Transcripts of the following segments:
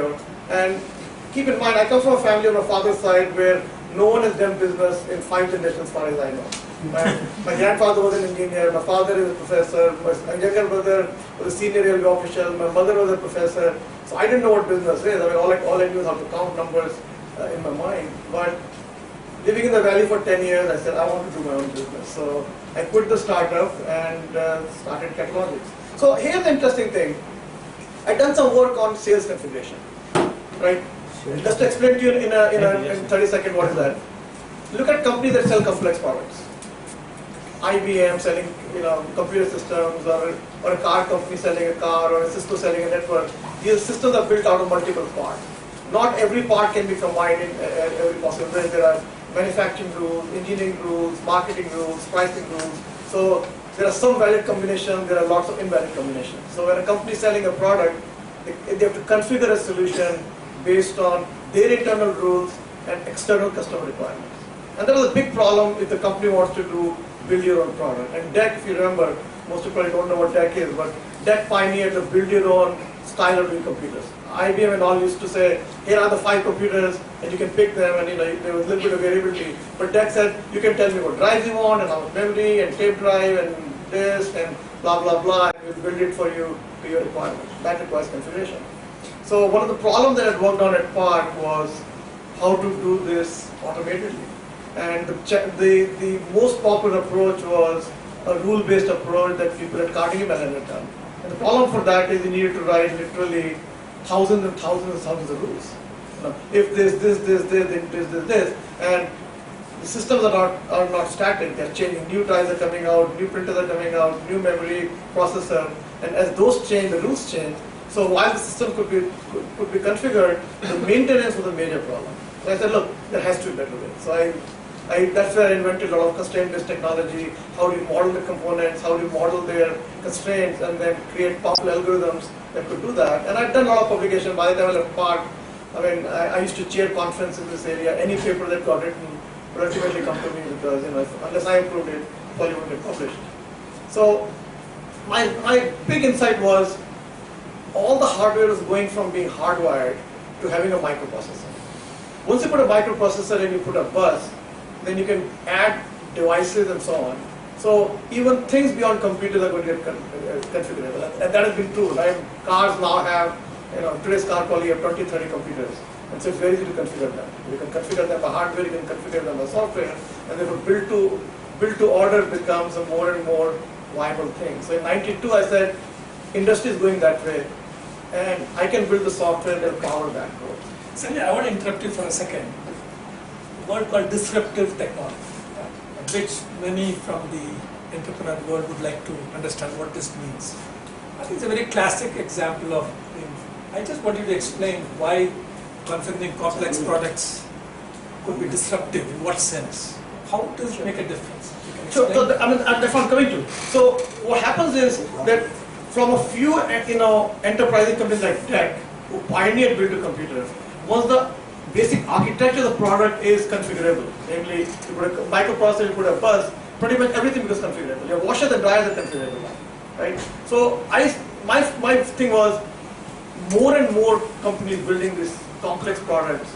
And keep in mind, I come from a family on my father's side where no one has done business in 5 generations as far as I know. My grandfather was an engineer, my father is a professor, my younger brother was a senior railway official, my mother was a professor. So I didn't know what business is. I mean, all I knew is how to count numbers in my mind. But living in the valley for 10 years, I said, I want to do my own business. So I quit the startup and started Catalogics. So here's the interesting thing. I've done some work on sales configuration, right? Sure. Just to explain to you in 30 seconds what is that. Look at companies that sell complex products. IBM selling computer systems, or a car company selling a car, or a Cisco selling a network. These systems are built out of multiple parts. Not every part can be combined in every possible way. There are manufacturing rules, engineering rules, marketing rules, pricing rules. So there are some valid combinations, there are lots of invalid combinations. So when a company is selling a product, they have to configure a solution based on their internal rules and external customer requirements. And that was a big problem if the company wants to build your own product. And DEC, if you remember, most people probably don't know what DEC is, but DEC pioneered the build your own style of doing computers. IBM and all used to say, here are the 5 computers, and you can pick them, and there was a little bit of variability. But DEC said, you can tell me what drives you want, and how much memory, and tape drive, and disk, and blah, blah, blah, and we'll build it for you to your requirements. That requires configuration. So one of the problems that I worked on at PARC was how to do this automatically. And the most popular approach was a rule-based approach that people at Carnegie Mellon had done. And the problem for that is you needed to write literally thousands and thousands and thousands of rules. If this, then this, and the systems are not static. They're changing. New drives are coming out, new printers are coming out, new memory processor, and as those change, the rules change. So while the system could be configured, the maintenance was a major problem. So I said, look, there has to be a better way. So that's where I invented a lot of constraint-based technology. How do you model the components? How do you model their constraints, and then create powerful algorithms that could do that? And I've done a lot of publication. By the time I left PARC, I mean, I used to chair conferences in this area. Any paper that got written would ultimately come to me because, unless I approved it, probably wouldn't get published. So my big insight was all the hardware is going from being hardwired to having a microprocessor. Once you put a microprocessor and you put a bus, then you can add devices and so on. So even things beyond computers are going to get configurable. And that has been true, right? Cars now have, today's car probably have 20, 30 computers. And so it's very easy to configure them. You can configure them by hardware, you can configure them by software, and therefore build to order becomes a more and more viable thing. So in '92 I said, industry is going that way, and I can build the software that will power that growth. Sanjay, I want to interrupt you for a second. A word called disruptive technology, which many from the entrepreneur world would like to understand what this means. I think it's a very classic example of things. I just want you to explain why configuring complex products could be disruptive, in what sense? How does it make a difference? So that's what I'm coming to. So what happens is that from a few enterprising companies like DEC, who pioneered build a computer, once the basic architecture of the product is configurable, namely you put a microprocessor, you put a bus, pretty much everything becomes configurable. Your washers and dryers are configurable now, right? So my thing was, more and more companies building these complex products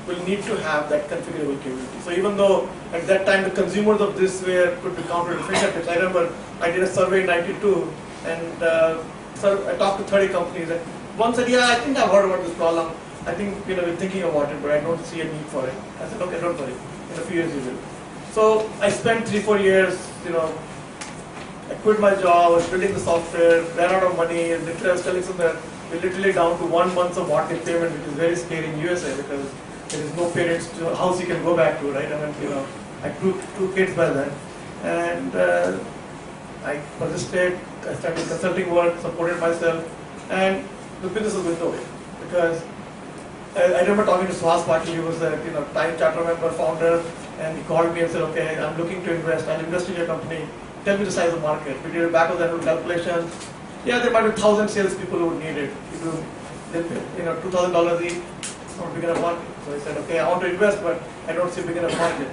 will need to have that configurable capability. So even though at that time the consumers of this could be counted at fingertips, I remember I did a survey in '92, and I talked to 30 companies, and one said, yeah, I think I've heard about this problem. I think we're thinking about it, but I don't see a need for it. I said, okay, don't worry. In a few years you will. So I spent 3-4 years, I quit my job, I was building the software, ran out of money, and literally I was telling someone that we're literally down to 1 month of mortgage payment, which is very scary in USA because there is no parents to house you can go back to, right? I mean, I had two kids by then, and I persisted. I started consulting work, supported myself, and the business was going nowhere because I remember talking to Suhas Patil, he was a Time Charter member, founder, and he called me and said, okay, I'm looking to invest. I'll invest in your company. Tell me the size of the market. We did a back of the envelope calculation. Yeah, there might be 1,000 salespeople who would need it. $2,000 each, it's not big enough market. So I said, okay, I want to invest, but I don't see a big enough market.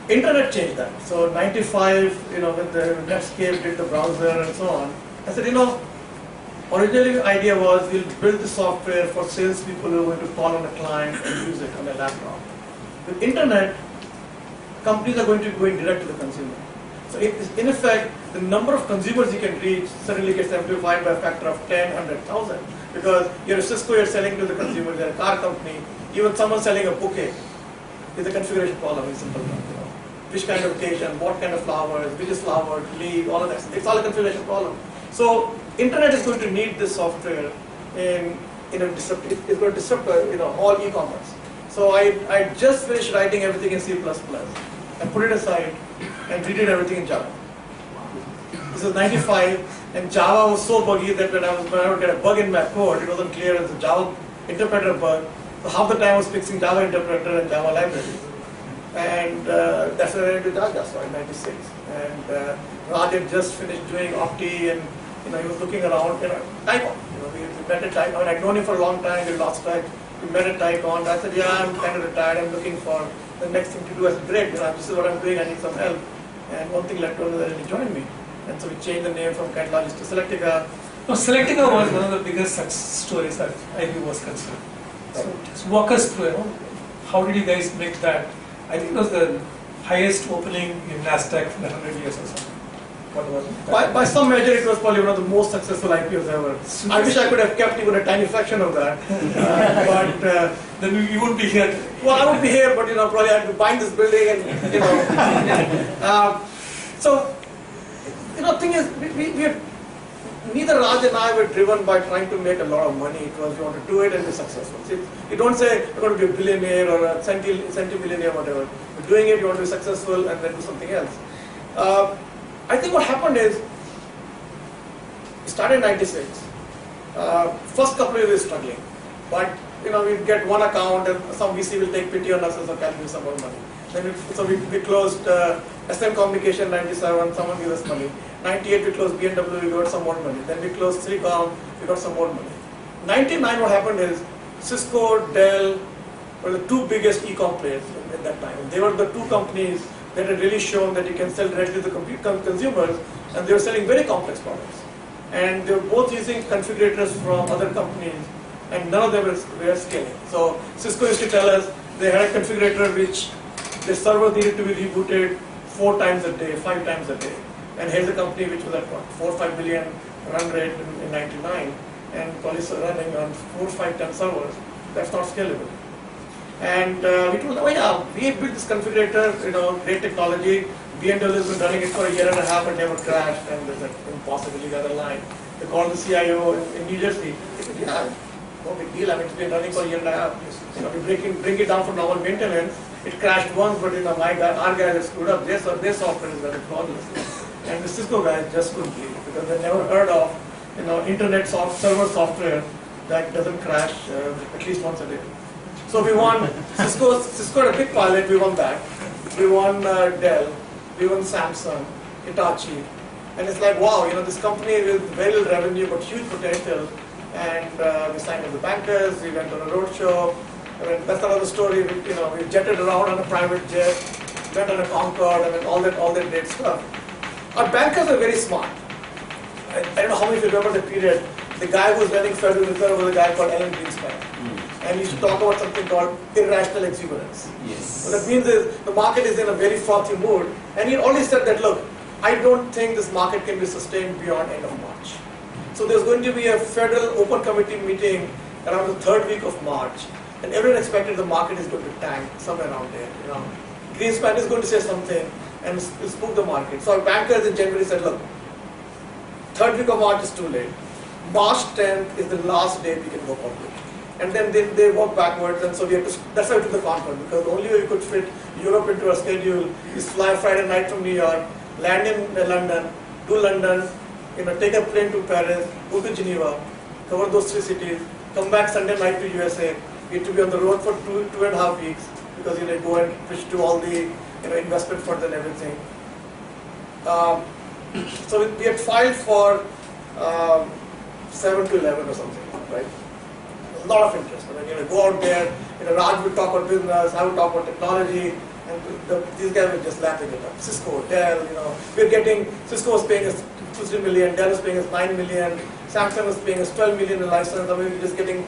Internet changed that. So 95, when the Netscape did the browser and so on, I said, Originally, the idea was we'll build the software for salespeople who are going to call on a client and use it on a laptop. With internet, companies are going to be going direct to the consumer. So in effect, the number of consumers you can reach suddenly gets amplified by a factor of 10, 100,000. Because you're a Cisco, you're selling to the consumer, you're a car company, even someone selling a bouquet is a configuration problem in simple terms. Which kind of occasion, what kind of flowers, which is flower, leaf, all of that. It's all a configuration problem. So internet is going to need this software it's going to disrupt all e-commerce. So I just finished writing everything in C++ and put it aside and redid everything in Java. This is 95, and Java was so buggy that when I would get a bug in my code, it wasn't clear as a Java interpreter bug. So half the time I was fixing Java interpreter and Java library. And that's when I went to Java in 96. And Raj had just finished doing Opti, and he was looking around, Tycon. We met at Tycon. I'd known him for a long time, we lost touch. We met at Tycon. I said, yeah, I'm kind of retired, I'm looking for the next thing to do. I said, great, this is what I'm doing, I need some help. And one thing led to another, and he joined me. And so we changed the name from Catalogist to Selectica. No, Selectica was one of the biggest success stories that IB was concerned. So just walk us through, how did you guys make that? I think it was the highest opening in NASDAQ for 100 years or something. What was it? By some measure, it was probably one of the most successful IPOs ever. I wish I could have kept even a tiny fraction of that. But then you wouldn't be here. Well, I would be here, but probably I'd be buying this building, and so thing is, neither Raj and I were driven by trying to make a lot of money. It was we want to do it and be successful. See, you don't say you're going to be a billionaire or a centimillionaire, whatever. You're doing it, you want to be successful, and then do something else. I think what happened is, we started in 96. First couple of years we were struggling, but we'd get one account and some VC will take pity on us and so can give some more money. Then we closed SM Communication in 97, someone gave us money. 98 we closed BMW, we got some more money. Then we closed 3Com, we got some more money. 99 what happened is, Cisco, Dell were the two biggest e-com players at that time. They were the two companies that had really shown that you can sell directly to the consumers, and they were selling very complex products. And they were both using configurators from other companies, and none of them were scaling. So Cisco used to tell us they had a configurator which the server needed to be rebooted 4 times a day, 5 times a day. And here's a company which was at 4 or 5 billion run rate in 99, and probably running on 4 or 5 ton servers. That's not scalable. And we told them, oh yeah, we built this configurator, great technology. BMW has been running it for a year and a half and never crashed, and there's an impossibility the other line. They called the CIO in New Jersey. He said, yeah, no big deal. I mean, it's been running for a year and a half. We bring it down for normal maintenance. It crashed once, but our guys have screwed up. Their software is very flawless. And the Cisco guys just couldn't believe it because they never heard of internet server software that doesn't crash at least once a day. So we won. Cisco had a big pilot. We won that. We won Dell. We won Samsung, Hitachi, and it's like wow, this company with very little revenue but huge potential. And we signed with the bankers. We went on a roadshow. I mean, that's another story. We jetted around on a private jet, went on a Concorde, I mean, all that great stuff. Our bankers are very smart. I don't know how many of you remember the period. The guy who was running Federal Reserve was a guy called Alan Greenspan. And he used to talk about something called irrational exuberance. Yes. What that means is the market is in a very frothy mood. And he always said that, look, I don't think this market can be sustained beyond end of March. So there's going to be a Federal Open Committee meeting around the 3rd week of March. And everyone expected the market is going to tank somewhere around there. Greenspan is going to say something and spook the market. So our bankers in January said, look, 3rd week of March is too late. March 10th is the last day we can go public. And then they work backwards, and so we had to, that's why we took the conference, because the only way we could fit Europe into our schedule is fly Friday night from New York, land in London, do London, take a plane to Paris, go to Geneva, cover those 3 cities, come back Sunday night to USA. We had to be on the road for 2.5 weeks, because go and pitch to all the investment funds and everything. So we had filed for 7 to 11 or something, right? A lot of interest. I mean, go out there, Raj would talk about business, I would talk about technology, and these guys were just lapping it up. Cisco, Dell, we're getting, Cisco was paying us 2-3 million, Dell was paying us 9 million, Samsung was paying us 12 million in license, or maybe just getting